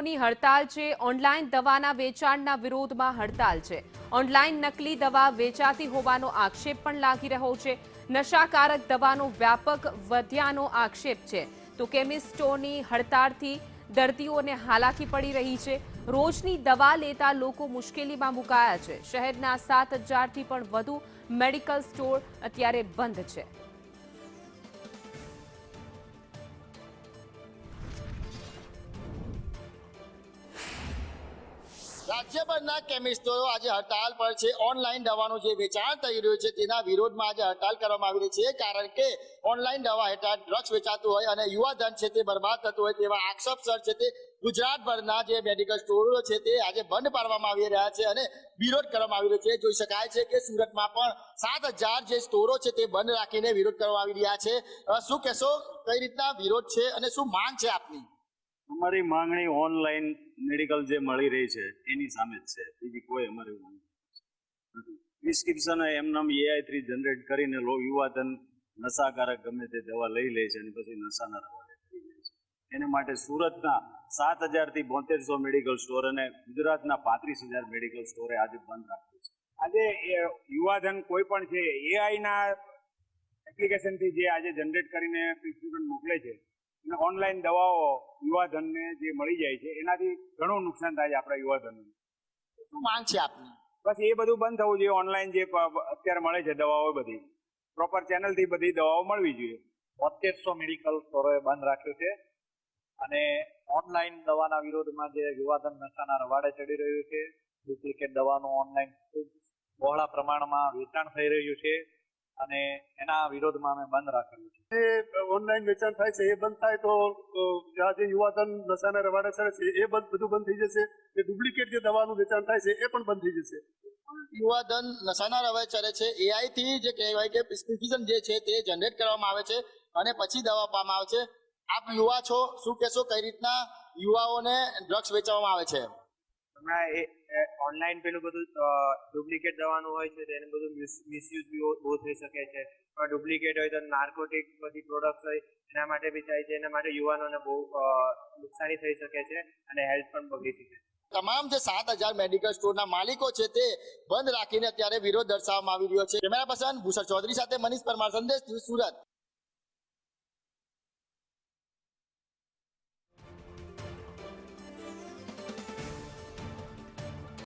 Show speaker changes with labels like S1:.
S1: કેમિસ્ટોની હડતાલ છે। ઓનલાઈન દવાના વેચાણના વિરોધમાં હડતાલ છે। ઓનલાઈન નકલી દવા વેચાતી હોવાનો આક્ષેપ પણ લાગી રહ્યો છે। નશાકારક દવાનો વ્યાપક વધ્યાનો આક્ષેપ છે। તો કેમિસ્ટોની હડતાળથી દર્દીઓને હાલાકી પડી રહી છે। રોજની દવા લેતા લોકો મુશ્કેલીમાં મુકાયા છે। શહેરના 7,000થી પણ વધુ મેડિકલ સ્ટોર અત્યારે બંધ છે।
S2: રાજ્યભરના કેમિસ્ટો આજે હડતાલ પર છે। ઓનલાઈન દવાનું જે વેચાણ થઈ રહ્યું છે તેના વિરોધમાં આજે હડતાલ કરવામાં આવી રહી છે, કારણ કે ઓનલાઈન દવા હેઠળ ડ્રગ્સ વેચાતું હોય અને યુવાધન છે તે બરબાદ થતું હોય તેવા આક્ષેપસર છે તે ગુજરાતભરના જે મેડિકલ સ્ટોરો છે તે આજે બંધ પાડવામાં આવી રહ્યા છે અને વિરોધ કરવામાં આવી રહ્યો છે। જોઈ શકાય છે કે સુરતમાં પણ 7,000 જે સ્ટોરો છે તે બંધ રાખીને વિરોધ કરવામાં આવી રહ્યા છે। શું કહેશો, કઈ રીતના વિરોધ છે અને શું માંગ છે આપની?
S3: અમારી માંગણી ઓનલાઈન મેડિકલ જે મળી રહી છે એની સામે જ છે, બીજી કોઈ અમારી માંગ નથી। પ્રિસ્ક્રિપ્શન એમનામ AI થી જનરેટ કરીને યુવાધન નશાકારક ગમે તે દવા લઈ લે છે અને પછી નશાના રવાડે થઈ જાય છે। એના માટે સુરતના 7,000થી 7200 મેડિકલ સ્ટોર અને ગુજરાતના 35,000 મેડિકલ સ્ટોરે આજે બંધ રાખ્યું છે।
S4: આજે યુવાધન કોઈ પણ છે AI ના એપ્લિકેશનથી જે આજે જનરેટ કરીને પ્રિસ્ક્રિપ્શન મોકલે છે અને ઓનલાઈન દવાઓ યુવાધનને જે મળી જાય છે એનાથી ઘણું નુકસાન થાય છે આપણા યુવાધનને।
S2: શું માંગ છે આપની?
S4: બસ એ બધું બંધ થવું જોઈએ। ઓનલાઈન જે અત્યારે મળે છે દવાઓ બધી પ્રોપર ચેનલથી બધી દવાઓ મળવી જોઈએ।
S5: 7200 મેડિકલ સ્ટોરોએ બંધ રાખ્યું છે અને ઓનલાઈન દવાના વિરોધમાં જે યુવાધન નશાના રવાડે ચડી રહ્યું છે, ડુપ્લિકેટ દવાનું ઓનલાઈન ખૂબ બહોળા પ્રમાણમાં વેચાણ થઈ રહ્યું છે અને એના વિરોધમાં અમે બંધ રાખેલું છે।
S6: ઓનલાઈન વેચાણ થાય છે એ બંધ થાય તો આ જે યુવાધન નશાના રવાડે ચડે છે એ બધું બંધ થઈ જશે। એ ડુપ્લિકેટ જે દવાનું વેચાણ થાય છે એ પણ બંધ થઈ જશે।
S2: યુવાધન નશાના રવાડે ચડે છે, AI થી જે કહેવાય કે પ્રિસ્ક્રિપ્શન જે છે તે જનરેટ કરવામાં આવે છે અને પછી દવા આપવામાં આવે છે। આપ યુવા છો, શું કહેશો, કઈ રીતના યુવાઓને ડ્રગ્સ વેચવામાં આવે છે?
S7: હમણાં ઓનલાઈન પેલું બધું ડુપ્લિકેટ દવાનું હોય છે તેને બધું મિસયુઝ બી બહુ થઈ શકે છે। ડુપ્લિકેટ હોય તો નાર્કોટિક બધી પ્રોડક્ટ હોય એના માટે બી થાય છે। એના માટે યુવાનોને બહુ નુકસાની થઈ શકે છે અને હેલ્થ પણ બગડી શકે છે।
S2: તમામ જે 7,000 મેડિકલ સ્ટોરના માલિકો છે તે બંધ રાખીને અત્યારે વિરોધ દર્શાવવામાં આવી રહ્યો છે। કેમેરા પર્સન ભૂષણ ચૌધરી સાથે મનીષ પરમાર, સંદેશ ન્યૂઝ, સુરત।